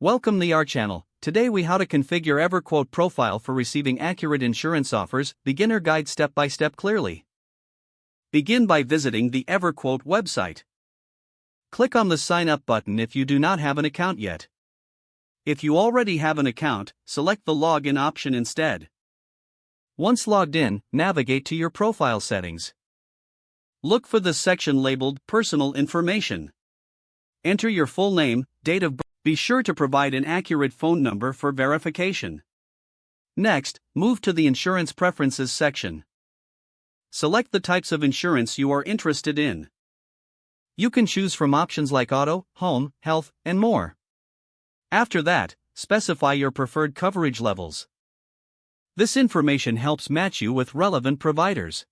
Welcome to our channel. Today we how to configure Everquote profile for receiving accurate insurance offers, beginner guide step by step clearly. Begin by visiting the Everquote website. Click on the sign up button if you do not have an account yet. If you already have an account, select the login option instead. Once logged in, navigate to your profile settings. Look for the section labeled Personal Information. Enter your full name, date of birth. Be sure to provide an accurate phone number for verification. Next, move to the Insurance Preferences section. Select the types of insurance you are interested in. You can choose from options like auto, home, health, and more. After that, specify your preferred coverage levels. This information helps match you with relevant providers.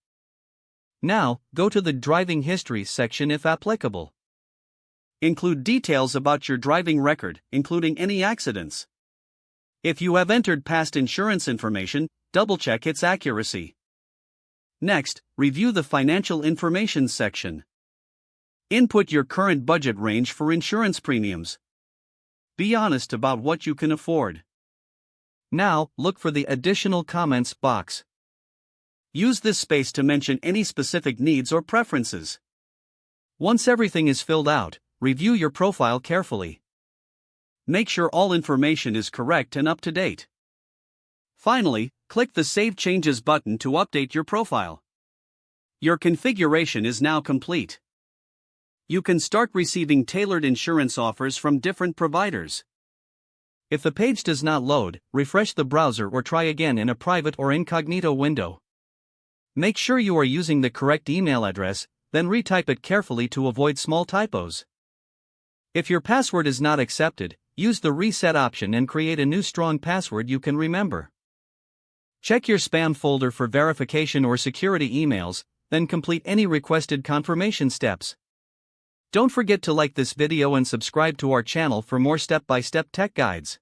Now, go to the Driving History section if applicable. Include details about your driving record, including any accidents. If you have entered past insurance information, double-check its accuracy. Next, review the Financial Information section. Input your current budget range for insurance premiums. Be honest about what you can afford. Now, look for the Additional Comments box. Use this space to mention any specific needs or preferences. Once everything is filled out, review your profile carefully. Make sure all information is correct and up to date. Finally, click the Save Changes button to update your profile. Your configuration is now complete. You can start receiving tailored insurance offers from different providers. If the page does not load, refresh the browser or try again in a private or incognito window. Make sure you are using the correct email address, then retype it carefully to avoid small typos. If your password is not accepted, use the reset option and create a new strong password you can remember. Check your spam folder for verification or security emails, then complete any requested confirmation steps. Don't forget to like this video and subscribe to our channel for more step-by-step tech guides.